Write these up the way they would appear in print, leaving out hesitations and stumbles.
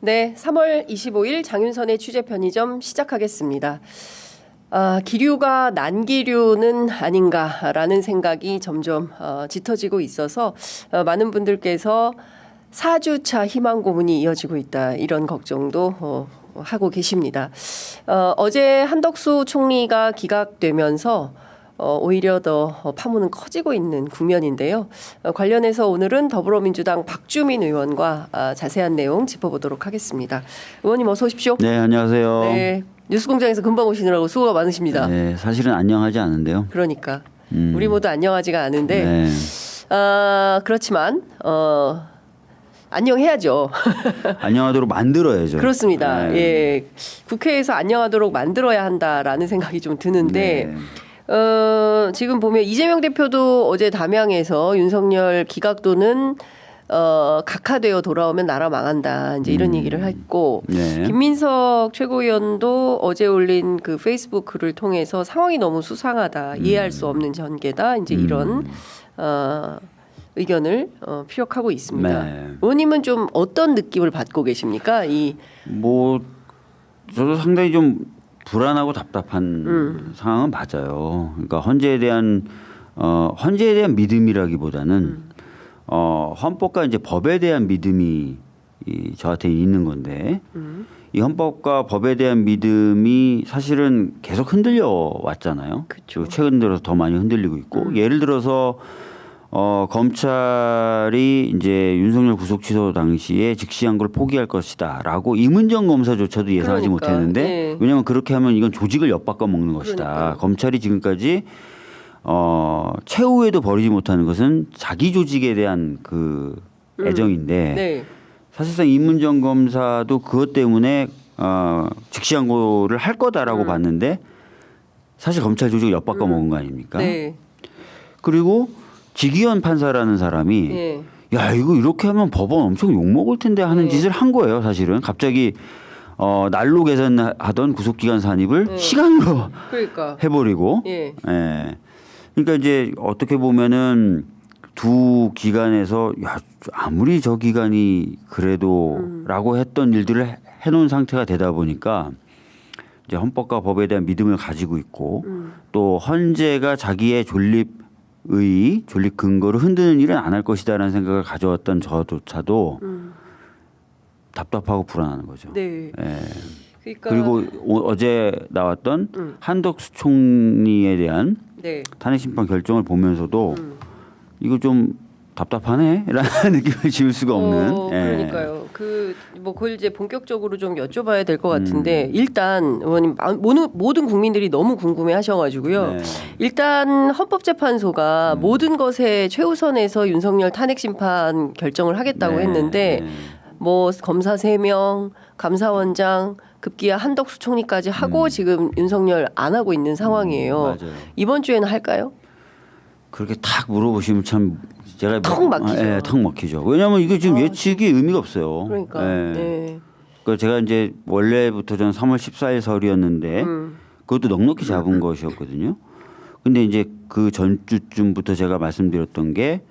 네, 3월 25일 장윤선의 취재 편의점 시작하겠습니다. 기류가 난기류는 아닌가라는 생각이 점점 짙어지고 있어서 많은 분들께서 4주차 희망 고문이 이어지고 있다, 이런 걱정도 하고 계십니다. 어제 한덕수 총리가 기각되면서 오히려 더 파문은 커지고 있는 국면인데요. 관련해서 오늘은 더불어민주당 박주민 의원과 자세한 내용 짚어보도록 하겠습니다. 의원님 어서 오십시오. 네, 안녕하세요. 네, 뉴스공장에서 금방 오시느라고 수고가 많으십니다. 네, 사실은 안녕하지 않은데요. 그러니까 우리 모두 안녕하지가 않은데 네. 그렇지만 안녕해야죠. 안녕하도록 만들어야죠. 그렇습니다. 네. 예, 국회에서 안녕하도록 만들어야 한다라는 생각이 좀 드는데 네. 지금 보면 이재명 대표도 어제 담양에서 윤석열 기각도는 각하되어 돌아오면 나라 망한다, 이제 이런 얘기를 했고, 네. 김민석 최고위원도 어제 올린 그 페이스북 글을 통해서 상황이 너무 수상하다, 이해할 수 없는 전개다, 이제 이런 의견을 피력하고 있습니다. 네. 의원님은 좀 어떤 느낌을 받고 계십니까? 저도 상당히 좀 불안하고 답답한 상황은 맞아요. 그러니까 헌재에 대한 믿음이라기보다는 헌법과 이제 법에 대한 믿음이 저한테 있는 건데, 이 헌법과 법에 대한 믿음이 사실은 계속 흔들려 왔잖아요. 그쵸. 최근 들어서 더 많이 흔들리고 있고, 예를 들어서 검찰이 이제 윤석열 구속 취소 당시에 즉시한 걸 포기할 것이다라고 이문정 검사조차도 예상하지 못했는데, 네. 왜냐하면 그렇게 하면 이건 조직을 엿바꿔 먹는 것이다. 그러니까요. 검찰이 지금까지 최후에도 버리지 못하는 것은 자기 조직에 대한 그 애정인데, 네. 사실상 이문정 검사도 그것 때문에 즉시항고를 할 거다라고 봤는데, 사실 검찰 조직을 엿바꿔 먹은 거 아닙니까? 네. 그리고 지기현 판사라는 사람이 네. 야, 이거 이렇게 하면 법원 엄청 욕먹을 텐데 하는 짓을 한 거예요. 사실은 갑자기 날로 계산하던 구속기간 산입을 시간으로 그러니까. 해버리고, 예. 예. 그러니까 이제 어떻게 보면은 두 기관에서 야, 아무리 저 기관이 그래도라고 했던 일들을 해놓은 상태가 되다 보니까 이제 헌법과 법에 대한 믿음을 가지고 있고, 또 헌재가 자기의 존립 근거를 흔드는 일은 안 할 것이다라는 생각을 가져왔던 저조차도 답답하고 불안한 거죠. 네. 예. 그러니까 그리고 어제 나왔던 한덕수 총리에 대한 네. 탄핵 심판 결정을 보면서도 이거 좀 답답하네라는 느낌을 지울 수가 없는. 예. 그러니까요. 그걸 이제 본격적으로 좀 여쭤봐야 될 것 같은데, 일단 의원님 모든 국민들이 너무 궁금해하셔가지고요. 네. 일단 헌법재판소가 모든 것에 최우선에서 윤석열 탄핵 심판 결정을 하겠다고 네. 했는데, 네. 뭐 검사 3명, 감사원장, 급기야 한덕수 총리까지 하고 지금 윤석열 안 하고 있는 상황이에요. 맞아요. 이번 주에는 할까요? 그렇게 탁 물어보시면 참 제가 턱 막히죠. 예, 턱 막히죠. 왜냐하면 이게 지금 예측이 의미가 없어요. 그러니까. 예. 네. 그러니까 제가 이제 원래부터 저는 3월 14일 설이었는데 그것도 넉넉히 잡은 것이었거든요. 근데 이제 그 전주쯤부터 제가 말씀드렸던 게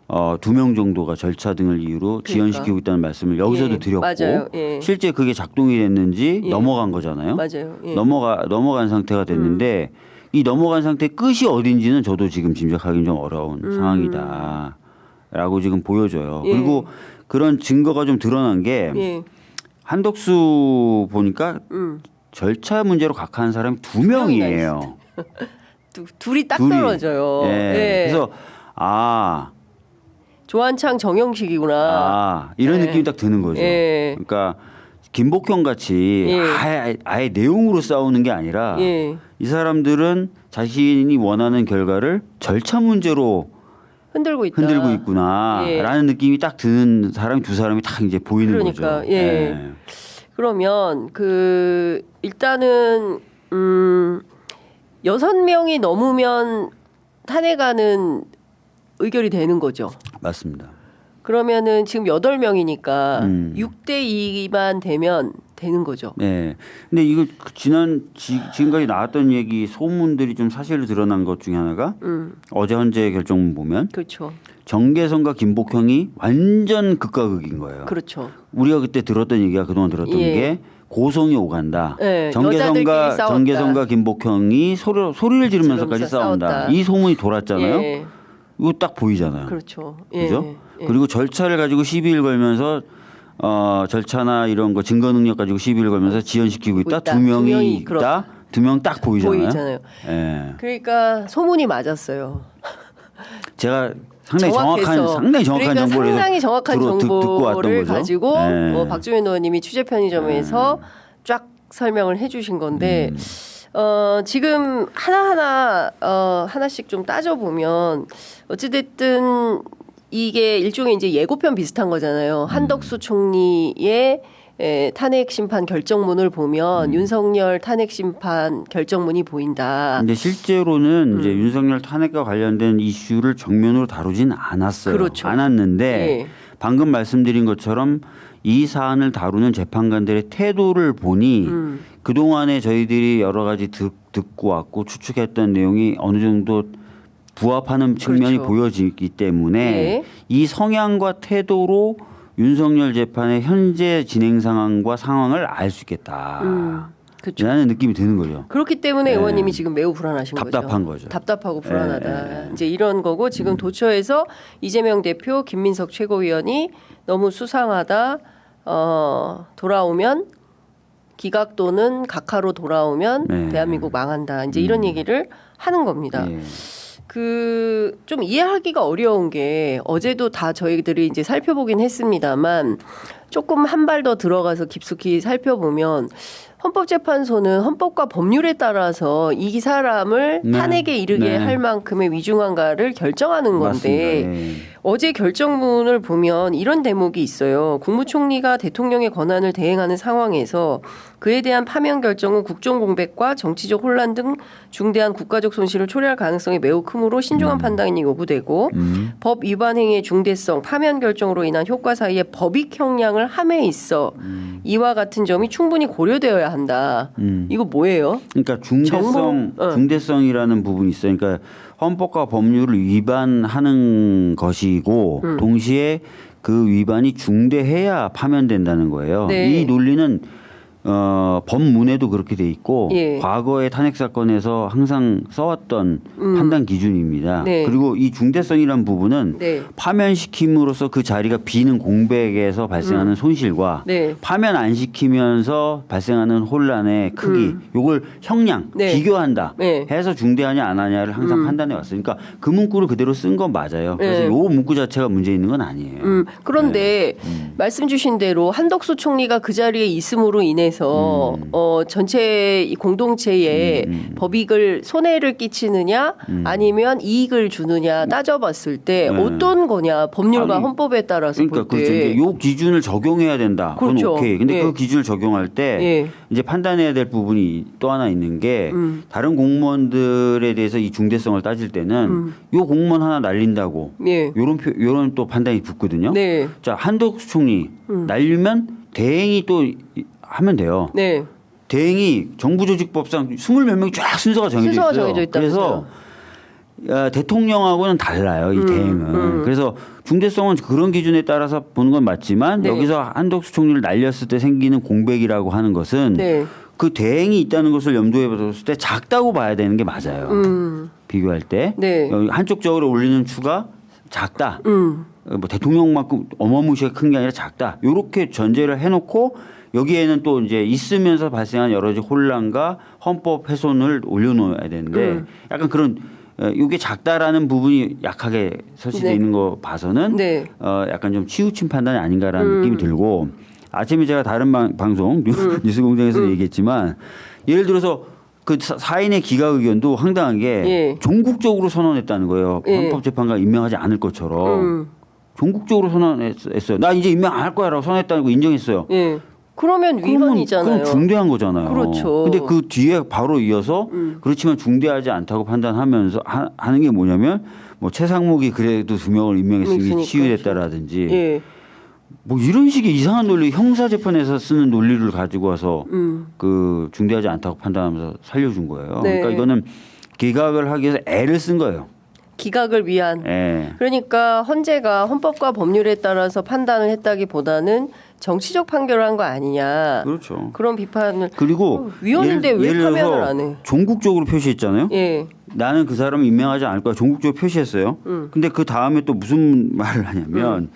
2명 정도가 절차 등을 이유로 지연시키고 있다는 말씀을 여기서도 예, 드렸고, 맞아요. 예. 실제 그게 작동이 됐는지 예. 넘어간 거잖아요. 맞아요. 예. 넘어간 상태가 됐는데 이 넘어간 상태의 끝이 어딘지는 저도 지금 짐작하기는 좀 어려운 상황이다라고 지금 보여져요. 예. 그리고 그런 증거가 좀 드러난 게 예. 한덕수 보니까 절차 문제로 각하한 사람이 2명이에요. 둘이 딱 둘이. 떨어져요. 예. 예. 그래서 조한창 정영식이구나. 이런 예. 느낌이 딱 드는 거죠. 예. 그러니까 김복형 같이 예. 아예 내용으로 싸우는 게 아니라 예. 이 사람들은 자신이 원하는 결과를 절차 문제로 흔들고 있구나라는 예. 느낌이 딱 드는 사람이 두 사람이 딱 이제 보이는 그러니까, 거죠. 예. 그러면 일단은 6명이 넘으면 탄핵안은 의결이 되는 거죠. 맞습니다. 그러면은 지금 8명이니까 6대 2만 되면 되는 거죠. 네. 근데 이거 지금까지 나왔던 얘기 소문들이 좀 사실로 드러난 것 중에 하나가 어제 헌재 결정문 보면 그렇죠. 정계성과 김복형이 완전 극과 극인 거예요. 그렇죠. 우리가 그때 들었던 얘기가 그동안 들었던 게 고성이 오간다. 네, 정계성과 김복형이 소리를 지르면서까지 싸운다. 이 소문이 돌았잖아요. 예. 이거 딱 보이잖아요. 그렇죠. 그죠? 그리고 절차를 가지고 시비를 걸면서 절차나 이런 거 증거 능력 가지고 시비를 걸면서 지연시키고 있다. 두 명이 있다. 두 명 딱 보이잖아요. 예. 그러니까 소문이 맞았어요. 제가 상당히 정확한 그러니까 정보를 상당히 정확한 듣고 왔던 정보를 거죠. 가지고 박주민 의원님이 취재 편의점에서 쫙 설명을 해주신 건데 지금 하나씩 좀 따져 보면 어찌됐든 이게 일종의 이제 예고편 비슷한 거잖아요. 한덕수 총리의 탄핵 심판 결정문을 보면 윤석열 탄핵 심판 결정문이 보인다. 근데 실제로는 이제 윤석열 탄핵과 관련된 이슈를 정면으로 다루진 않았어요. 그렇죠. 않았는데 예. 방금 말씀드린 것처럼 이 사안을 다루는 재판관들의 태도를 보니 그동안에 저희들이 여러 가지 듣고 왔고 추측했던 내용이 어느 정도 부합하는 측면이 그렇죠. 보여지기 때문에 예. 이 성향과 태도로 윤석열 재판의 현재 진행 상황을 알 수 있겠다. 그렇죠. 라는 느낌이 드는 거죠. 그렇기 때문에 의원님이 지금 매우 불안하신 답답한 거죠. 답답하고 불안하다. 이제 이런 거고 지금 도처에서 이재명 대표, 김민석 최고위원이 너무 수상하다. 돌아오면 기각 또는 각하로 돌아오면 대한민국 망한다. 이제 이런 얘기를 하는 겁니다. 좀 이해하기가 어려운 게 어제도 다 저희들이 이제 살펴보긴 했습니다만 조금 한 발 더 들어가서 깊숙이 살펴보면 헌법재판소는 헌법과 법률에 따라서 이 사람을 탄핵에 이르게 할 만큼의 위중한가를 결정하는 건데 어제 결정문을 보면 이런 대목이 있어요. 국무총리가 대통령의 권한을 대행하는 상황에서 그에 대한 파면 결정은 국정공백과 정치적 혼란 등 중대한 국가적 손실을 초래할 가능성이 매우 크므로 신중한 판단이 요구되고 법 위반 행위의 중대성, 파면 결정으로 인한 효과 사이에 법익 형량을 함에 있어 이와 같은 점이 충분히 고려되어야 한다. 이거 뭐예요? 그러니까 중대성이라는 부분이 있어요. 그러니까 헌법과 법률을 위반하는 것이고 동시에 그 위반이 중대해야 파면된다는 거예요. 네. 이 논리는 법문에도 그렇게 돼 있고 예. 과거의 탄핵 사건에서 항상 써왔던 판단 기준입니다. 네. 그리고 이 중대성이란 부분은 네. 파면시킴으로써 그 자리가 비는 공백에서 발생하는 손실과 네. 파면 안 시키면서 발생하는 혼란의 크기 요걸 형량 네. 비교한다 네. 해서 중대하냐 안 하냐를 항상 판단해 왔어요. 그러니까 그 문구를 그대로 쓴 건 맞아요. 그래서 네. 요 문구 자체가 문제 있는 건 아니에요. 그런데 말씀 주신 대로 한덕수 총리가 그 자리에 있음으로 인해서 전체 이 공동체에 법익을 손해를 끼치느냐 아니면 이익을 주느냐 따져봤을 때 어떤 거냐 법률과 헌법에 따라서 그러니까 볼 때. 그렇죠. 이제 요 기준을 적용해야 된다. 그건 그렇죠. 오케이. 근데 예. 그 기준을 적용할 때 예. 이제 판단해야 될 부분이 또 하나 있는 게 다른 공무원들에 대해서 이 중대성을 따질 때는 요 공무원 하나 날린다고 예. 요런 또 판단이 붙거든요. 네. 자, 한덕수 총리 날리면 대행이 또 하면 돼요. 네. 대행이 정부조직법상 20몇 명이 쫙 순서가 정해져 있어요. 정해져 그래서 대통령하고는 달라요. 이 대행은. 그래서 중대성은 그런 기준에 따라서 보는 건 맞지만 네. 여기서 한덕수 총리를 날렸을 때 생기는 공백이라고 하는 것은 네. 그 대행이 있다는 것을 염두에 봤을 때 작다고 봐야 되는 게 맞아요. 비교할 때. 네. 여기 한쪽적으로 올리는 추가 작다. 뭐 대통령만큼 어마무시하게 큰 게 아니라 작다. 이렇게 전제를 해놓고 여기에는 또 이제 있으면서 발생한 여러 가지 혼란과 헌법 훼손을 올려놓아야 되는데 약간 그런 이게 작다라는 부분이 약하게 설치되어 네. 있는 거 봐서는 네. 약간 좀 치우친 판단이 아닌가라는 느낌이 들고 아침에 제가 다른 방송 뉴스공장에서 얘기했지만 예를 들어서 그 4인의 기각 의견도 황당한 게 예. 종국적으로 선언했다는 거예요. 예. 헌법재판관 임명하지 않을 것처럼 종국적으로 선언했어요. 나 이제 임명 안 할 거야라고 선언했다는 거 인정했어요. 예. 그러면 위헌이잖아요. 그럼 중대한 거잖아요. 그렇죠. 근데 그 뒤에 바로 이어서 그렇지만 중대하지 않다고 판단하면서 하는 게 뭐냐면 뭐 최상목이 그래도 2명을 임명했으니 치유됐다라든지 예. 뭐 이런 식의 이상한 논리 형사재판에서 쓰는 논리를 가지고 와서 그 중대하지 않다고 판단하면서 살려준 거예요. 네. 그러니까 이거는 기각을 하기 위해서 애를 쓴 거예요. 기각을 위한. 예. 그러니까 헌재가 헌법과 법률에 따라서 판단을 했다기보다는 정치적 판결을 한 거 아니냐. 그렇죠. 그런 비판을. 그리고 위헌인데 왜 파면을 안 해? 종국적으로 표시했잖아요. 예. 나는 그 사람을 임명하지 않을 거야. 종국적으로 표시했어요. 근데 그 다음에 또 무슨 말을 하냐면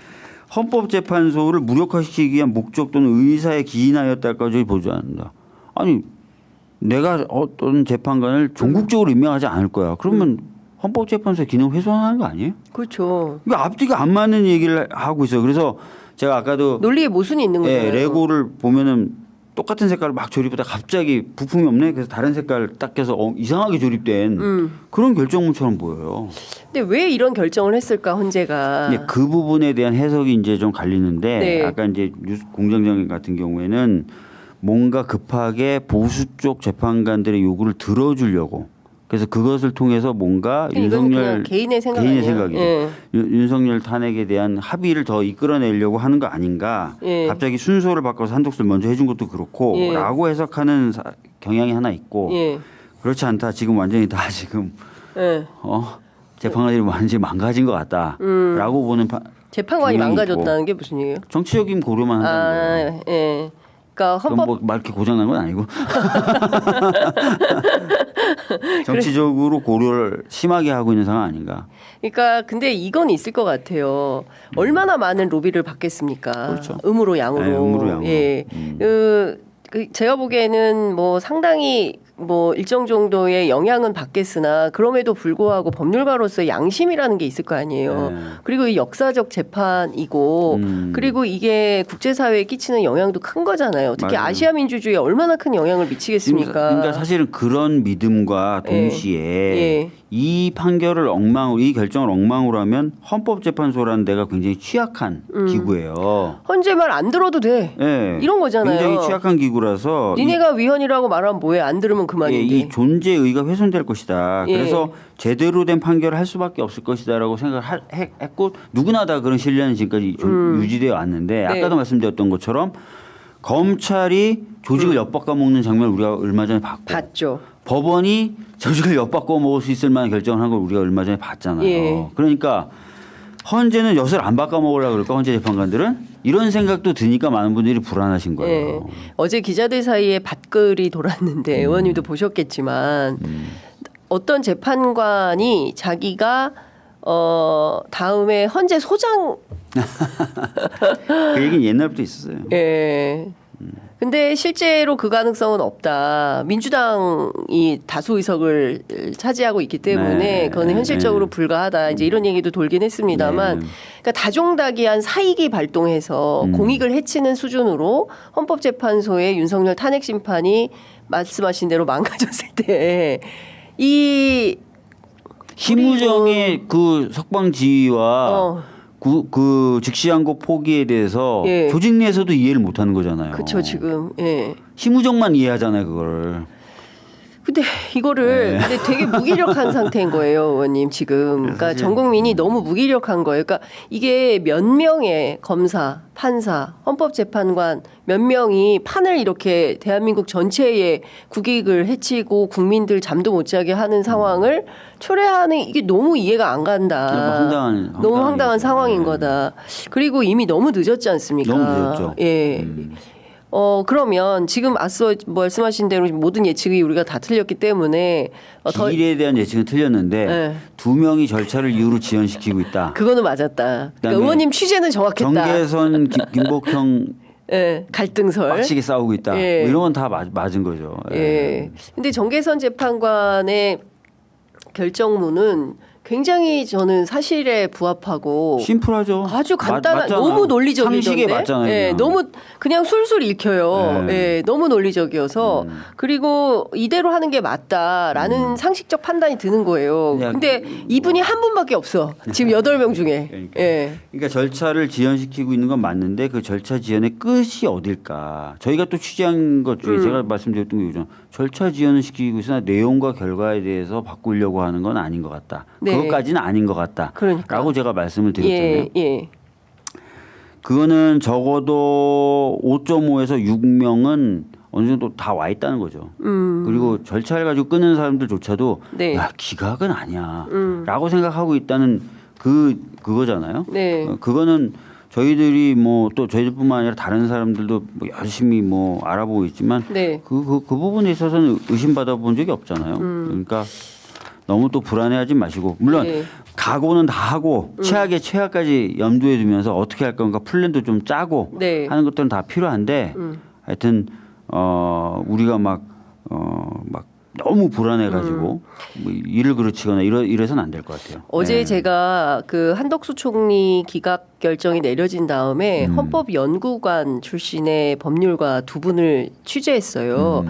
헌법재판소를 무력화시키기 위한 목적 또는 의사에 기인하였다까지 보지 않는다. 아니 내가 어떤 재판관을 종국적으로 임명하지 않을 거야. 그러면 헌법재판소의 기능 훼손하는 거 아니에요? 그렇죠. 그러니까 앞뒤가 안 맞는 얘기를 하고 있어요. 그래서 제가 아까도 논리에 모순이 있는 거예요. 레고를 보면은 똑같은 색깔을 막 조립하다 갑자기 부품이 없네. 그래서 다른 색깔 딱 껴서 이상하게 조립된 그런 결정문처럼 보여요. 근데 왜 이런 결정을 했을까 헌재가? 근데 그 부분에 대한 해석이 이제 좀 갈리는데 네. 아까 이제 공정장 같은 경우에는 뭔가 급하게 보수 쪽 재판관들의 요구를 들어주려고 그래서 그것을 통해서 뭔가 윤석열 개인의 생각이죠. 예. 윤석열 탄핵에 대한 합의를 더 이끌어내려고 하는 거 아닌가. 예. 갑자기 순서를 바꿔서 한독수를 먼저 해준 것도 그렇고 예. 라고 해석하는 경향이 하나 있고 예. 그렇지 않다. 지금 완전히 다 지금 예. 재판관들이 완전히 망가진 것 같다라고 보는 재판관이 경향이 망가졌다는 있고. 게 무슨 얘기예요? 정치적인 고려만 한다는 거예요. 예. 그러니까 헌법 뭐말 이렇게 고장난 건 아니고 정치적으로 고려를 심하게 하고 있는 상황 아닌가. 그러니까 근데 이건 있을 것 같아요. 얼마나 많은 로비를 받겠습니까? 그렇죠. 음으로 양으로. 네, 음으로 양으로. 예. 제가 보기에는 뭐 상당히 뭐 일정 정도의 영향은 받겠으나 그럼에도 불구하고 법률가로서의 양심이라는 게 있을 거 아니에요. 네. 그리고 이 역사적 재판이고 그리고 이게 국제사회에 끼치는 영향도 큰 거잖아요. 특히 맞아요. 아시아 민주주의에 얼마나 큰 영향을 미치겠습니까? 그러니까 사실은 그런 믿음과 동시에 예. 이 판결을 이 결정을 엉망으로 하면 헌법재판소라는 데가 굉장히 취약한 기구예요. 헌재 말 안 들어도 돼. 예. 이런 거잖아요. 굉장히 취약한 기구라서 니네가 위헌이라고 말하면 뭐해? 안 들으면 그만인데. 이 존재의가 훼손될 것이다. 예. 그래서 제대로 된 판결을 할 수밖에 없을 것이다라고 생각을 했고 누구나 다 그런 신뢰는 지금까지 유지되어 왔는데 네. 아까도 말씀드렸던 것처럼 검찰이 조직을 엿바꿔 먹는 장면을 우리가 얼마 전에 봤죠. 법원이 조직을 엿바꿔 먹을 수 있을 만한 결정을 한 걸 우리가 얼마 전에 봤잖아요. 예. 그러니까 헌재는 엿을 안 바꿔 먹으려고 그럴까 헌재 재판관들은 이런 생각도 드니까 많은 분들이 불안하신 거예요. 예. 어제 기자들 사이에 밭글이 돌았는데 의원님도 보셨겠지만 어떤 재판관이 자기가 다음에 헌재 소장 그 얘기는 옛날부터 있었어요. 예. 근데 실제로 그 가능성은 없다. 민주당이 다수 의석을 차지하고 있기 때문에 네. 그거는 현실적으로 네. 불가하다. 이제 이런 얘기도 돌긴 했습니다만, 네. 그러니까 다종다기한 사익이 발동해서 공익을 해치는 수준으로 헌법재판소의 윤석열 탄핵 심판이 말씀하신 대로 망가졌을 때 이 심우정의 그 석방 지휘와 그 즉시항고 포기에 대해서 예. 조직 내에서도 이해를 못하는 거잖아요. 그렇죠 지금. 예. 심우정만 이해하잖아요 그거를. 근데 이거를 근데 되게 무기력한 상태인 거예요, 의원님 지금. 그러니까 전 국민이 너무 무기력한 거예요. 그러니까 이게 몇 명의 검사, 판사, 헌법재판관 몇 명이 판을 이렇게 대한민국 전체에 국익을 해치고 국민들 잠도 못 자게 하는 상황을 초래하는 이게 너무 이해가 안 간다. 너무 황당한 상황인 거다. 그리고 이미 너무 늦었지 않습니까? 너무 늦었죠. 예. 그러면 지금 앞서 말씀하신 대로 모든 예측이 우리가 다 틀렸기 때문에 기일에 대한 예측은 틀렸는데 네. 2명이 절차를 이유로 지연시키고 있다. 그거는 맞았다. 그러니까 의원님 취재는 정확했다. 정계선 김복형 예, 갈등설. 빡치게 싸우고 있다. 예. 뭐 이런 건 다 맞은 거죠. 예. 근데 정계선 재판관의 결정문은 굉장히 저는 사실에 부합하고 심플하죠. 아주 간단한 너무 논리적이던데. 상식에 맞잖아요. 예, 너무 그냥 술술 읽혀요. 예, 너무 논리적이어서 그리고 이대로 하는 게 맞다라는 상식적 판단이 드는 거예요. 근데 이분이 한 분밖에 없어. 지금 8명 중에. 그러니까 절차를 지연시키고 있는 건 맞는데 그 절차 지연의 끝이 어딜까? 저희가 또 취재한 것 중에 제가 말씀드렸던 게 이거죠. 절차 지연을 시키고 있으나 내용과 결과에 대해서 바꾸려고 하는 건 아닌 것 같다. 네. 그것까지는 아닌 것 같다. 그러니까. 라고 제가 말씀을 드렸잖아요. 예. 그거는 적어도 5.5에서 6명은 어느 정도 다 와 있다는 거죠. 그리고 절차를 가지고 끄는 사람들조차도 네. 야, 기각은 아니야. 라고 생각하고 있다는 그거잖아요. 네. 그거는 저희들이 뭐 또 저희들뿐만 아니라 다른 사람들도 뭐 열심히 뭐 알아보고 있지만 네. 그 부분에 있어서는 의심받아 본 적이 없잖아요. 그러니까 너무 또 불안해하지 마시고 물론 네. 각오는 다 하고 최악의 최악까지 염두에 두면서 어떻게 할 건가 플랜도 좀 짜고 네. 하는 것들은 다 필요한데 하여튼 우리가 막 너무 불안해가지고 뭐 일을 그르치거나 이래서는 안 될 것 같아요. 어제 네. 제가 그 한덕수 총리 기각 결정이 내려진 다음에 헌법연구관 출신의 법률가 2분을 취재했어요.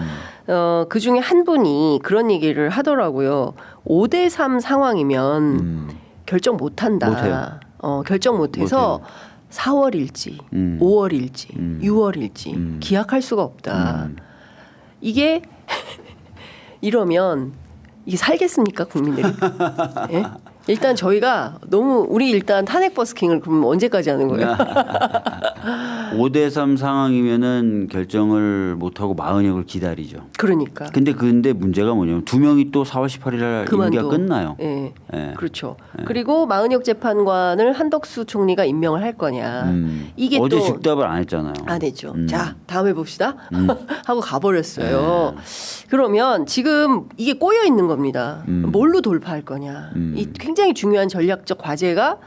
그 중에 한 분이 그런 얘기를 하더라고요. 5대3 상황이면 결정 못한다. 못해요. 결정 못해서 4월일지, 5월일지, 6월일지 기약할 수가 없다. 이게 이러면 이게 살겠습니까 국민들이? 예? 일단 저희가 너무 우리 일단 탄핵 버스킹을 그럼 언제까지 하는 거예요? 5대3 상황이면은 결정을 못하고 마흔역을 기다리죠. 그러니까. 근데 문제가 뭐냐면 2명이 또 4월 18일 날 임기가 끝나요. 예. 그렇죠. 그리고 마흔역 재판관을 한덕수 총리가 임명을 할 거냐. 이게 어제 또 즉답을 안 했잖아요. 안 했죠. 자, 다음에 봅시다. 하고 가버렸어요. 그러면 지금 이게 꼬여 있는 겁니다. 뭘로 돌파할 거냐. 이 굉장히 중요한 전략적 과제가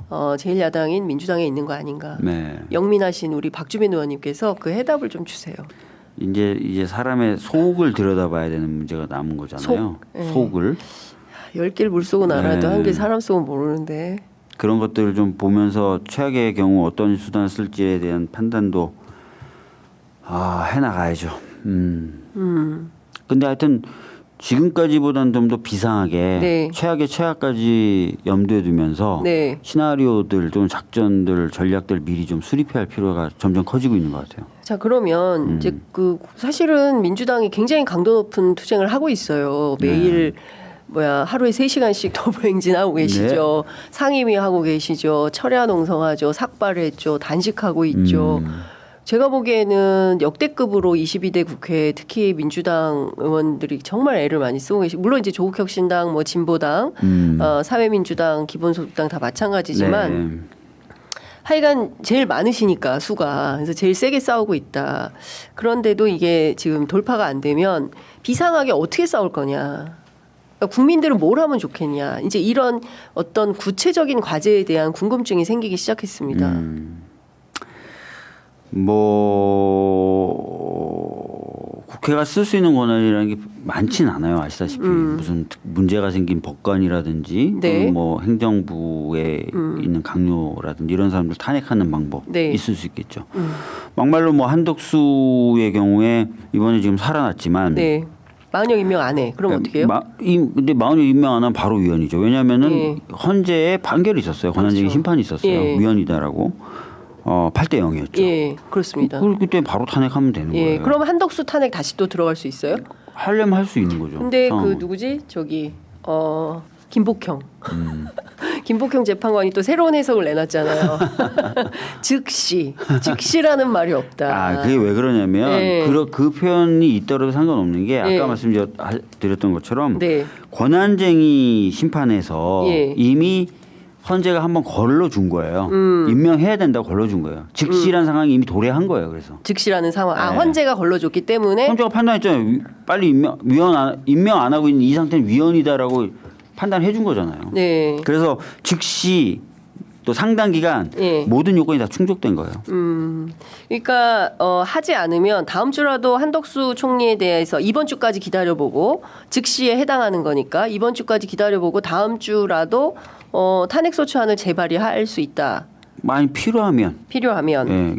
제1야당인 민주당에 있는 거 아닌가. 네. 영민하신 우리 박주민 의원님께서 그 해답을 좀 주세요. 이제 사람의 속을 들여다봐야 되는 문제가 남은 거잖아요. 속을. 10개를 물속은 알아도 네. 한 개 사람 속은 모르는데. 그런 것들을 좀 보면서 최악의 경우 어떤 수단을 쓸지에 대한 판단도 해나가야죠. 근데 하여튼 지금까지보다는 좀 더 비상하게 네. 최악의 최악까지 염두에 두면서 네. 시나리오들 좀 작전들 전략들 미리 좀 수립해야 할 필요가 점점 커지고 있는 것 같아요. 자, 그러면 이제 그 사실은 민주당이 굉장히 강도 높은 투쟁을 하고 있어요. 매일 하루에 3시간씩 도보행진하고 계시죠. 상임위 하고 계시죠. 철야 농성하죠. 삭발했죠. 단식하고 있죠. 제가 보기에는 역대급으로 22대 국회 특히 민주당 의원들이 정말 애를 많이 쓰고 계시고 물론 이제 조국혁신당 뭐 진보당 사회민주당 기본소득당 다 마찬가지지만 네. 하여간 제일 많으시니까 수가 그래서 제일 세게 싸우고 있다. 그런데도 이게 지금 돌파가 안 되면 비상하게 어떻게 싸울 거냐. 그러니까 국민들은 뭘 하면 좋겠냐. 이제 이런 어떤 구체적인 과제에 대한 궁금증이 생기기 시작했습니다. 국회가 쓸 수 있는 권한이라는 게 많지는 않아요. 아시다시피 무슨 문제가 생긴 법관이라든지 네. 또는 뭐 행정부에 있는 강요라든지 이런 사람들 탄핵하는 방법 네. 있을 수 있겠죠. 막말로 뭐 한덕수의 경우에 이번에 지금 살아났지만 네. 마흔역 임명 안 해. 그럼 어떻게 해요? 근데 마흔역 임명 안 하면 바로 위헌이죠. 왜냐하면은 헌재에 판결이 있었어요. 권한쟁의 그렇죠. 심판이 있었어요. 위헌이다라고. 8대 0이었죠. 예, 그렇습니다. 그때 바로 탄핵하면 되는 거예요. 그럼 한덕수 탄핵 다시 또 들어갈 수 있어요? 하려면 할 수 있는 거죠. 근데 상황은. 그 누구지? 김복형. 김복형 재판관이 또 새로운 해석을 내놨잖아요. 즉시라는 말이 없다. 그게 왜 그러냐면 그 표현이 있더라도 상관없는 게 아까 말씀드렸던 것처럼 권한쟁의 심판에서 이미 헌재가 한번 걸러준 거예요. 임명해야 된다고 걸러준 거예요. 즉시라는 상황이 이미 도래한 거예요. 그래서 즉시라는 상황. 헌재가 걸러줬기 때문에 헌재가 판단했잖아요. 빨리 임명 안 하고 있는 이 상태는 위헌이다라고 판단해 준 거잖아요. 네. 그래서 즉시 또 상당 기간 예. 모든 요건이 다 충족된 거예요. 그러니까 하지 않으면 다음 주라도 한덕수 총리에 대해서 이번 주까지 기다려보고 즉시에 해당하는 거니까 이번 주까지 기다려보고 다음 주라도 탄핵소추안을 재발의할 수 있다. 많이 필요하면. 예,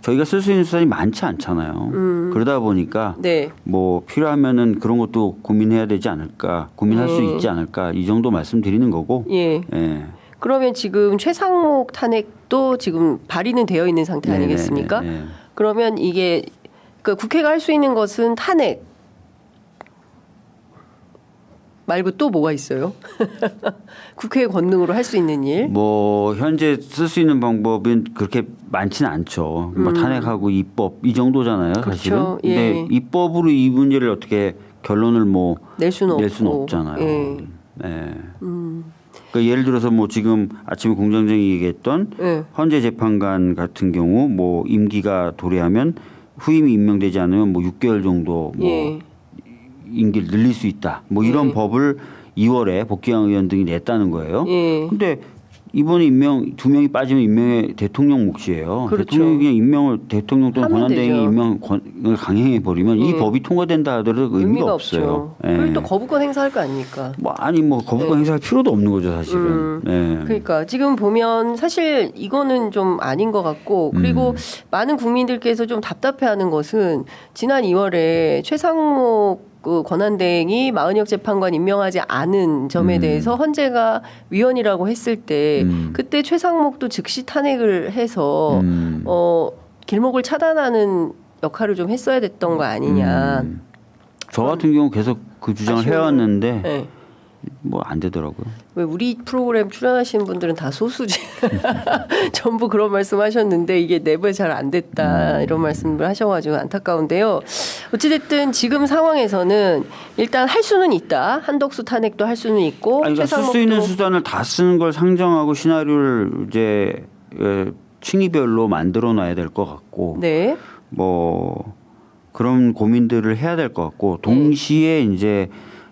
저희가 쓸 수 있는 수단이 많지 않잖아요. 그러다 보니까 네. 뭐 필요하면은 그런 것도 고민해야 되지 않을까, 고민할 수 있지 않을까 이 정도 말씀드리는 거고. 예. 예. 그러면 지금 최상목 탄핵도 지금 발의는 되어 있는 상태 아니겠습니까? 네네네. 그러면 이게 그 국회가 할 수 있는 것은 탄핵 말고 또 뭐가 있어요? 국회 권능으로 할 수 있는 일? 뭐 현재 쓸 수 있는 방법은 그렇게 많지는 않죠. 뭐 탄핵하고 입법 이 정도잖아요, 그렇죠. 사실은. 근데 예. 입법으로 이 문제를 어떻게 결론을 뭐 낼 수는 없잖아요. 예. 네. 그러니까 예를 들어서 뭐 지금 아침에 공장장이 얘기했던 예. 헌재 재판관 같은 경우 뭐 임기가 도래하면 후임이 임명되지 않으면 뭐 6개월 정도 뭐 예. 임기를 늘릴 수 있다. 뭐 이런 예. 법을 2월에 복귀한 의원 등이 냈다는 거예요. 예. 근데 이번에 두 명이 빠지면 임명의 대통령 몫이에요. 그렇죠. 대통령이 그냥 임명을 대통령 또는 하면 권한대행이 되죠. 임명을 강행해 버리면 이 법이 통과된다 하더라도 의미가 없어요. 예. 그리고 또 거부권 행사할 거 아닙니까? 뭐 거부권 행사할 필요도 없는 거죠, 사실은. 예. 그러니까 지금 보면 사실 이거는 좀 아닌 것 같고 그리고 많은 국민들께서 좀 답답해하는 것은 지난 2월에 최상목 그 권한대행이 마은혁 재판관 임명하지 않은 점에 대해서 헌재가 위헌이라고 했을 때 그때 최상목도 즉시 탄핵을 해서 길목을 차단하는 역할을 좀 했어야 됐던 거 아니냐. 저 같은 경우 계속 그 주장을 해왔는데 네. 뭐 안 되더라고요. 왜 우리 프로그램 출연하시는 분들은 다 소수지. 전부 그런 말씀하셨는데 이게 내부에 잘 안 됐다 이런 말씀을 하셔가지고 안타까운데요. 어찌됐든 지금 상황에서는 일단 할 수는 있다. 한덕수 탄핵도 할 수는 있고. 그러니까 쓸 수 있는 수단을 다 쓰는 걸 상정하고 시나리오를 이제 층위별로 만들어 놔야 될 것 같고. 네. 뭐 그런 고민들을 해야 될 것 같고 동시에 이제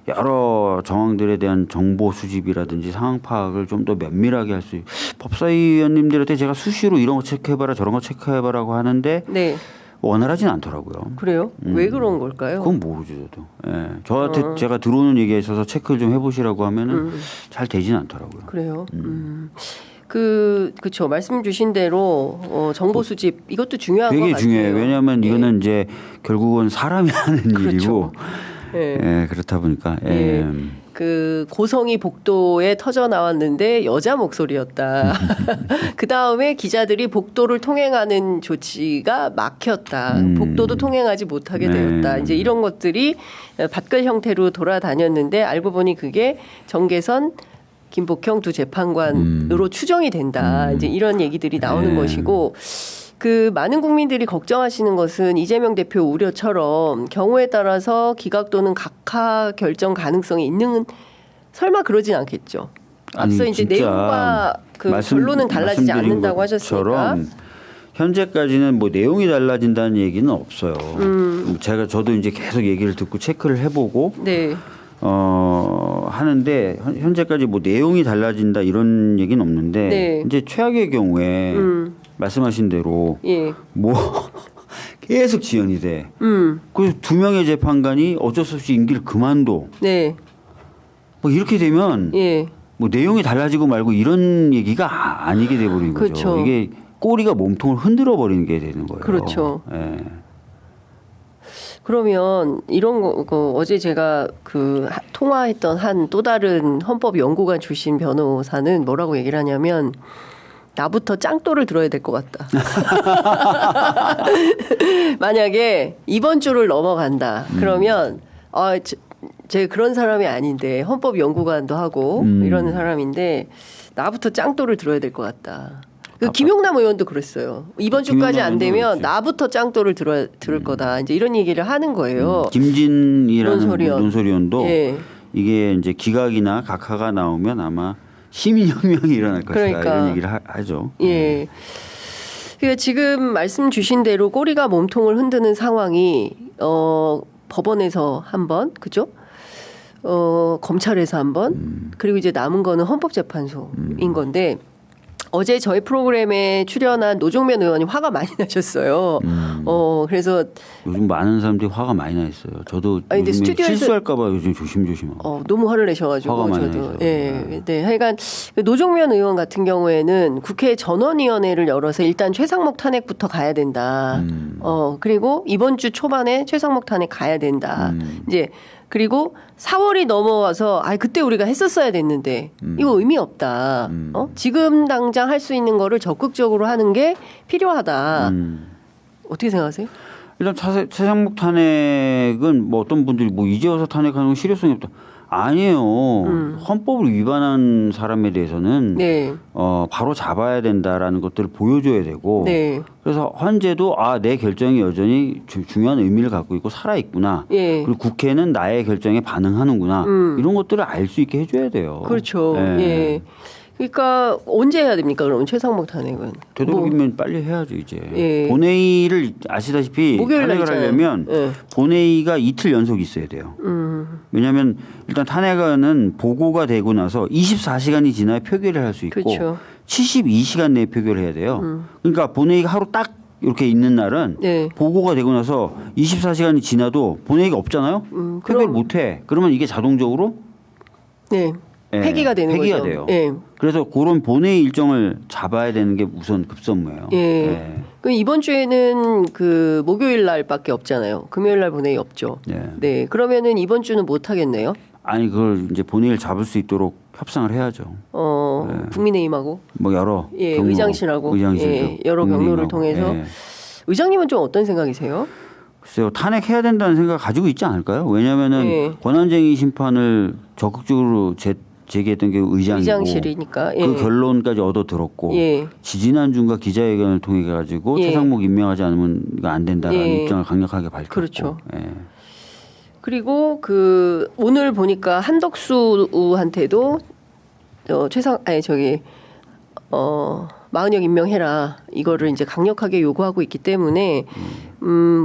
여러 정황들에 대한 정보 수집이라든지 상황 파악을 좀 더 면밀하게 할 수 있고 법사위원님들한테 제가 수시로 이런 거 체크해봐라 저런 거 체크해봐라고 하는데 네. 원활하진 않더라고요. 그래요? 왜 그런 걸까요? 그건 모르죠, 저도. 예. 저한테 제가 들어오는 얘기에 있어서 체크를 좀 해보시라고 하면은 잘 되진 않더라고요. 그래요. 그렇죠. 말씀 주신 대로 정보 수집 이것도 중요한 것 같아요. 되게 중요해요. 왜냐하면 이거는 이제 결국은 사람이 하는 그렇죠. 일이고. 예. 예, 그렇다 보니까. 예. 그 고성이 복도에 터져 나왔는데 여자 목소리였다. 그 다음에 기자들이 복도를 통행하는 조치가 막혔다. 복도도 통행하지 못하게 되었다. 이제 이런 것들이 밭글 형태로 돌아다녔는데 알고 보니 그게 정계선 김복형 두 재판관으로 추정이 된다. 이제 이런 얘기들이 나오는 것이고. 그 많은 국민들이 걱정하시는 것은 이재명 대표 우려처럼 경우에 따라서 기각 또는 각하 결정 가능성이 있는 설마 그러진 않겠죠. 앞서 이제 내용과 그 결론은 달라지지 않는다고 하셨으니까. 현재까지는 뭐 내용이 달라진다는 얘기는 없어요. 저도 이제 계속 얘기를 듣고 체크를 해보고 네. 하는데 현재까지 뭐 내용이 달라진다 이런 얘기는 없는데 네. 이제 최악의 경우에 말씀하신 대로 예. 뭐 계속 지연이 돼. 그 두 명의 재판관이 어쩔 수 없이 임기를 그만둬. 네. 뭐 이렇게 되면 예. 뭐 내용이 달라지고 말고 이런 얘기가 아니게 돼 버리는 거죠. 그렇죠. 이게 꼬리가 몸통을 흔들어 버리는 게 되는 거예요. 그렇죠. 예. 그러면 이런 거 어제 제가 그 통화했던 한 또 다른 헌법 연구관 출신 변호사는 뭐라고 얘기를 하냐면 나부터 짱또를 들어야 될 것 같다. 만약에 이번 주를 넘어간다. 그러면 제가 그런 사람이 아닌데 헌법 연구관도 하고 이런 사람인데 나부터 짱또를 들어야 될 것 같다. 그 김용남 의원도 그랬어요. 이번 주까지 안 되면 나부터 짱또를 들을 거다. 이제 이런 얘기를 하는 거예요. 김진이라는 논설위원도 예. 이게 이제 기각이나 각하가 나오면 아마 시민혁명이 일어날 것이다. 그러니까. 이런 얘기를 하죠. 예. 그러니까 지금 말씀 주신 대로 꼬리가 몸통을 흔드는 상황이 법원에서 한 번, 그죠? 검찰에서 한 번, 그리고 이제 남은 거는 헌법재판소인 건데 어제 저희 프로그램에 출연한 노종면 의원이 화가 많이 나셨어요. 그래서 요즘 많은 사람들이 화가 많이 나 있어요. 저도 요즘 실수할까봐 요즘 조심조심하고. 너무 화를 내셔가지고 화가 많이 저도. 나죠. 네. 하여간 노종면 의원 같은 경우에는 국회 전원위원회를 열어서 일단 최상목 탄핵부터 가야 된다. 그리고 이번 주 초반에 최상목 탄핵 가야 된다. 이제 그리고 4월이 넘어와서 그때 우리가 했었어야 됐는데 이거 의미 없다. 지금 당장 할 수 있는 거를 적극적으로 하는 게 필요하다. 어떻게 생각하세요? 일단 최상목 탄핵은 뭐 어떤 분들이 뭐 이제 와서 탄핵하는 건 실효성이 없다. 아니에요. 헌법을 위반한 사람에 대해서는 네. 바로 잡아야 된다라는 것들을 보여줘야 되고 네. 그래서 헌재도 내 결정이 여전히 중요한 의미를 갖고 있고 살아있구나. 예. 그리고 국회는 나의 결정에 반응하는구나. 이런 것들을 알 수 있게 해줘야 돼요. 그렇죠. 예. 그러니까 언제 해야 됩니까? 그러면 최상목 탄핵은 되도록이면 빨리 해야죠 이제. 예. 본회의를 아시다시피 탄핵을 하려면 본회의가 이틀 연속 있어야 돼요. 왜냐하면 일단 탄핵안은 보고가 되고 나서 24시간이 지나야 표결을 할 수 있고 그렇죠. 72시간 내에 표결을 해야 돼요. 그러니까 본회의가 하루 딱 이렇게 있는 날은 보고가 되고 나서 24시간이 지나도 본회의가 없잖아요. 표결 못 해. 그러면 이게 자동적으로 폐기가 되는 폐기가 거죠. 돼요. 예. 그래서 그런 본회의 일정을 잡아야 되는 게 우선 급선무예요. 그럼 이번 주에는 그 목요일 날밖에 없잖아요. 금요일 날 본회의 없죠. 네. 그러면은 이번 주는 못 하겠네요. 아니 그걸 이제 본회의를 잡을 수 있도록 협상을 해야죠. 국민의힘하고 뭐 여러 의장실하고 여러 경로를 통해서 의장님은 좀 어떤 생각이세요? 글쎄요, 탄핵해야 된다는 생각 가지고 있지 않을까요? 왜냐하면은 권한쟁의 심판을 적극적으로 제기했던 게 의장실이니까 그 결론까지 얻어 들었고 지지난주인가 기자회견을 통해 가지고 최상목 임명하지 않으면 이거 안 된다라는 입장을 강력하게 밝혔고. 그렇죠. 그리고 오늘 보니까 한덕수한테도 마은혁 임명해라 이거를 이제 강력하게 요구하고 있기 때문에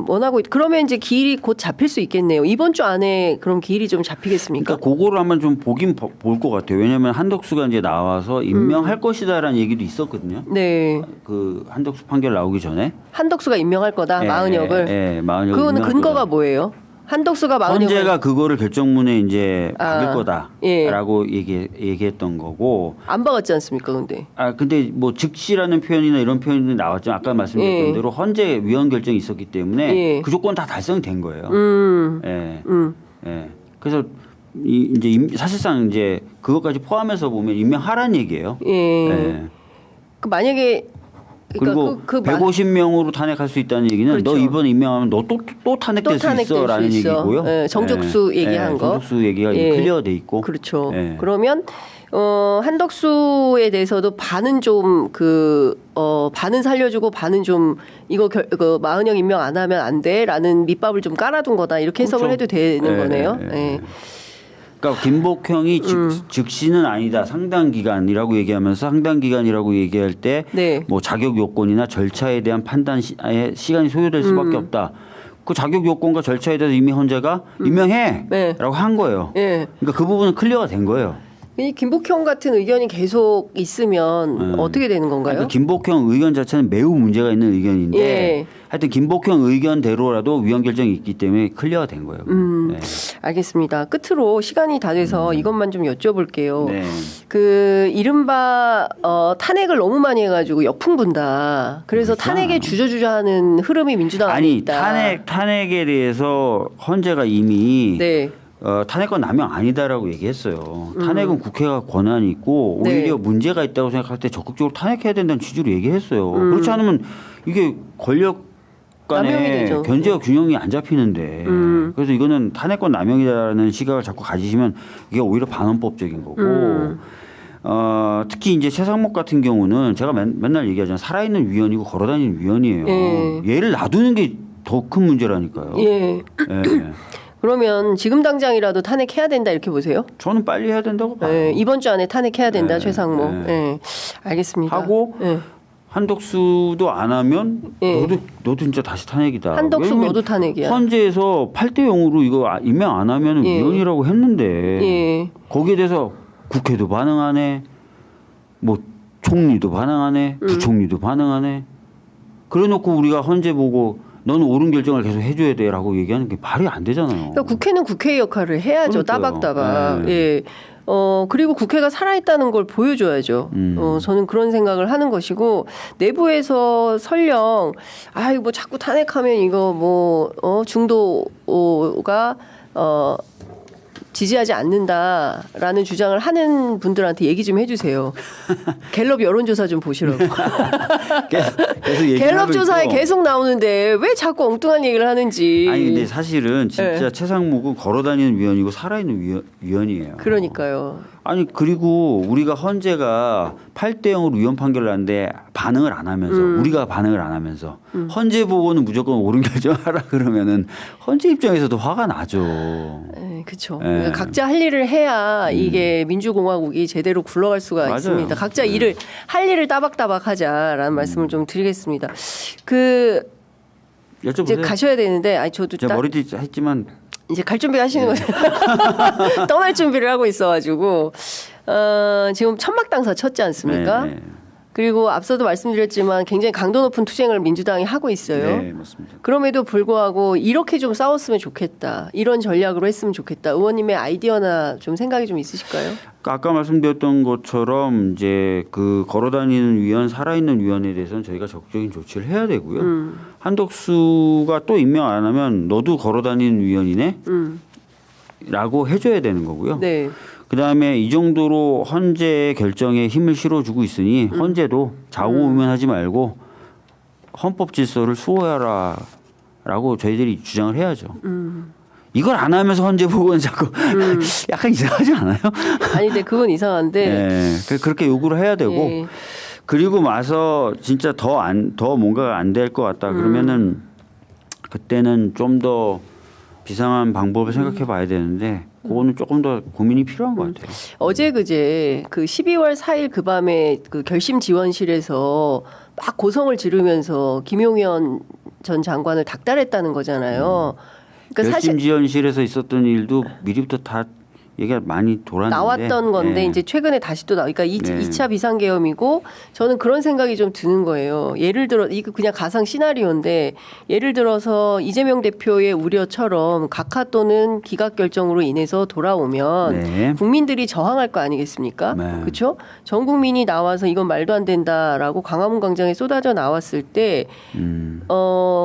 원하고 그러면 이제 기일이 곧 잡힐 수 있겠네요. 이번 주 안에 그럼 기일이 좀 잡히겠습니까? 그러니까 그거를 한번 좀 보긴 볼 것 같아요. 왜냐하면 한덕수가 이제 나와서 임명할 것이다라는 얘기도 있었거든요. 네. 그 한덕수 판결 나오기 전에 한덕수가 임명할 거다 마은혁을. 마은혁. 그거는 근거가 뭐예요? 한덕수가 마은혁을 헌재가 그거를 결정문에 이제 박을 거다라고 얘기했던 거고 안 박았지 않습니까, 근데? 근데 뭐 즉시라는 표현이나 이런 표현이 나왔죠. 아까 말씀드렸던 대로 헌재 위헌 결정이 있었기 때문에 그 조건 다 달성된 거예요. 그래서 이제 사실상 이제 그것까지 포함해서 보면 임명하라는 얘기예요. 그 만약에 그리고 150명으로 탄핵할 수 있다는 얘기는 그렇죠. 너 이번에 임명하면 너 또 탄핵될 수 있어라는 얘기고요. 정족수 얘기한 거. 정족수 얘기가 클리어돼 있고. 그렇죠. 그러면 한덕수에 대해서도 반은 좀 반은 살려주고 반은 좀 이거 마은혁 임명 안 하면 안 돼라는 밑밥을 좀 깔아둔 거다 이렇게 해석을 해도 되는 거네요. 그러니까 김복형이 즉시는 아니다. 상당 기간이라고 얘기하면서 상당 기간이라고 얘기할 때 뭐 자격 요건이나 절차에 대한 판단 시간이 소요될 수밖에 없다. 그 자격 요건과 절차에 대해서 이미 헌재가 임명해라고 한 거예요. 그러니까 그 부분은 클리어가 된 거예요. 이 김복형 같은 의견이 계속 있으면 어떻게 되는 건가요? 그러니까 김복형 의견 자체는 매우 문제가 있는 의견인데 하여튼 김복형 의견대로라도 위헌 결정이 있기 때문에 클리어가 된 거예요. 알겠습니다. 끝으로 시간이 다 돼서 이것만 좀 여쭤볼게요. 그 이른바 탄핵을 너무 많이 해가지고 역풍 분다. 그래서 탄핵에 주저주저하는 흐름이 민주당 안에 있다. 탄핵에 대해서 헌재가 이미 탄핵권 남용 아니다라고 얘기했어요. 탄핵은 국회가 권한이 있고 오히려 문제가 있다고 생각할 때 적극적으로 탄핵해야 된다는 취지로 얘기했어요. 그렇지 않으면 이게 권력 간의 견제와 균형이 안 잡히는데 그래서 이거는 탄핵권 남용이라는 시각을 자꾸 가지시면 이게 오히려 반헌법적인 거고 특히 이제 최상목 같은 경우는 제가 맨날 얘기하잖아요. 살아있는 위원이고 걸어다니는 위원이에요. 얘를 놔두는 게 더 큰 문제라니까요. 그러면 지금 당장이라도 탄핵해야 된다 이렇게 보세요? 저는 빨리 해야 된다고 봐요. 이번 주 안에 탄핵해야 된다 최상목. 알겠습니다. 하고 한덕수도 안 하면 너도 진짜 다시 탄핵이다. 한덕수 너도 탄핵이야. 헌재에서 8대 0으로 이거 임명 안 하면 위헌이라고 했는데 거기에 대해서 국회도 반응 안 해. 뭐 총리도 반항하네, 부총리도 반항하네. 그래놓고 우리가 헌재 보고 너는 옳은 결정을 계속 해줘야 돼라고 얘기하는 게 말이 안 되잖아요. 그러니까 국회는 국회의 역할을 해야죠. 그러니까요. 따박따박. 네. 예. 그리고 국회가 살아있다는 걸 보여줘야죠. 저는 그런 생각을 하는 것이고, 내부에서 설령, 아이, 뭐 자꾸 탄핵하면 이거 중도가, 지지하지 않는다라는 주장을 하는 분들한테 얘기 좀 해주세요. 갤럽 여론조사 좀 보시라고. 갤럽 조사에 계속 나오는데 왜 자꾸 엉뚱한 얘기를 하는지. 아니 근데 사실은 진짜 네. 최상목은 걸어다니는 위원이고 살아있는 위원이에요. 그러니까요. 아니 그리고 우리가 헌재가 8대0으로 위헌 판결을 하는데 반응을 안 하면서 우리가 반응을 안 하면서 헌재 보고는 무조건 옳은 결정하라 그러면은 헌재 입장에서도 화가 나죠. 그렇죠. 그러니까 각자 할 일을 해야 이게 민주공화국이 제대로 굴러갈 수가 맞아요. 있습니다. 각자 할 일을 따박따박 하자라는 말씀을 좀 드리겠습니다. 여쭤보세요. 이제 가셔야 되는데, 아니 저도 제가 머리띠 했지만. 이제 갈 준비 하시는 거죠. 떠날 준비를 하고 있어가지고 지금 천막당사 쳤지 않습니까? 네. 그리고 앞서도 말씀드렸지만 굉장히 강도 높은 투쟁을 민주당이 하고 있어요. 네, 맞습니다. 그럼에도 불구하고 이렇게 좀 싸웠으면 좋겠다. 이런 전략으로 했으면 좋겠다. 의원님의 아이디어나 좀 생각이 좀 있으실까요? 아까 말씀드렸던 것처럼 이제 그 걸어다니는 위원, 살아있는 위원에 대해서는 저희가 적극적인 조치를 해야 되고요. 한덕수가 또 임명 안 하면 너도 걸어다니는 위원이네? 라고 해줘야 되는 거고요. 네. 그다음에 이 정도로 헌재의 결정에 힘을 실어주고 있으니 헌재도 좌우우면하지 말고 헌법 질서를 수호하라라고 저희들이 주장을 해야죠. 이걸 안 하면서 헌재 보고는 자꾸 약간 이상하지 않아요? 아니 근데 그건 이상한데. 네, 그렇게 요구를 해야 되고 네. 그리고 와서 진짜 더 뭔가가 안 될 것 같다 그러면은 그때는 좀 더 비상한 방법을 생각해 봐야 되는데 그거는 조금 더 고민이 필요한 것 같아요. 어제 그제 그 12월 4일 그 밤에 그 결심 지원실에서 막 고성을 지르면서 김용현 전 장관을 닥달했다는 거잖아요. 그러니까 사실 결심지원실에서 있었던 일도 미리부터 다 얘기가 많이 돌았는데 나왔던 건데 이제 최근에 다시 또 나오니까 2차 비상계엄이고 저는 그런 생각이 좀 드는 거예요. 예를 들어 이거 그냥 가상 시나리오인데 예를 들어서 이재명 대표의 우려처럼 각하 또는 기각 결정으로 인해서 돌아오면 국민들이 저항할 거 아니겠습니까? 그렇죠? 전 국민이 나와서 이건 말도 안 된다라고 광화문 광장에 쏟아져 나왔을 때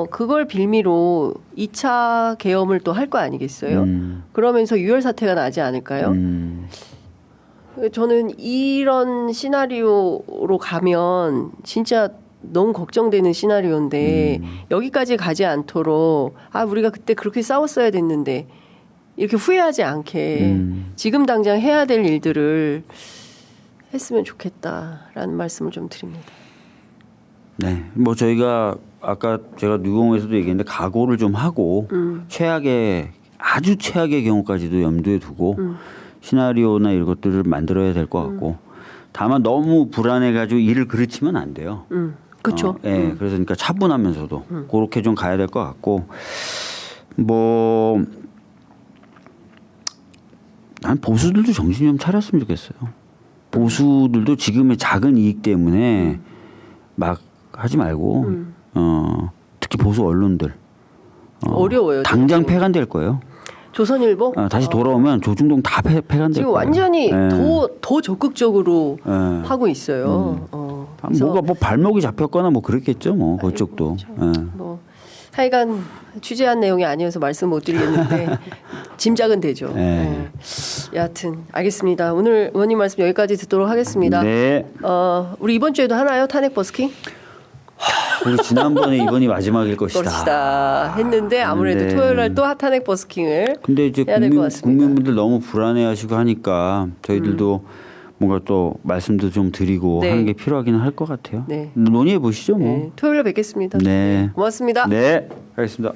그걸 빌미로 2차 계엄을 또 할 거 아니겠어요? 그러면서 유혈 사태가 나지 않을까요? 저는 이런 시나리오로 가면 진짜 너무 걱정되는 시나리오인데 여기까지 가지 않도록 우리가 그때 그렇게 싸웠어야 됐는데 이렇게 후회하지 않게 지금 당장 해야 될 일들을 했으면 좋겠다라는 말씀을 좀 드립니다. 네, 뭐 저희가 아까 제가 뉴공에서도 얘기했는데 각오를 좀 하고 아주 최악의 경우까지도 염두에 두고 시나리오나 이런 것들을 만들어야 될 것 같고 다만 너무 불안해가지고 일을 그르치면 안 돼요. 그렇죠. 네, 그래서 그러니까 차분하면서도 그렇게 좀 가야 될 것 같고 난 보수들도 정신 좀 차렸으면 좋겠어요. 보수들도 지금의 작은 이익 때문에 막 하지 말고 특히 보수 언론들 어려워요. 당장 폐간될 거예요. 조선일보 다시 돌아오면 조중동 다 폐간될 지금 거예요. 완전히 더 적극적으로 하고 있어요. 뭐가 발목이 잡혔거나 뭐 그랬겠죠. 뭐 그쪽도. 뭐 하여간 취재한 내용이 아니어서 말씀 못 드리겠는데 짐작은 되죠. 여하튼 알겠습니다. 오늘 의원님 말씀 여기까지 듣도록 하겠습니다. 네. 우리 이번 주에도 하나요? 탄핵 버스킹? 우리 지난번에 이번이 마지막일 것이다. 했는데 아무래도 토요일 날 또 탄핵 버스킹을 근데 이제 해야 될 것 같습니다. 국민분들 너무 불안해하시고 하니까 저희들도 뭔가 또 말씀도 좀 드리고 하는 게 필요하기는 할 것 같아요. 논의해 보시죠. 뭐. 토요일에 뵙겠습니다. 네. 고맙습니다. 네, 알겠습니다.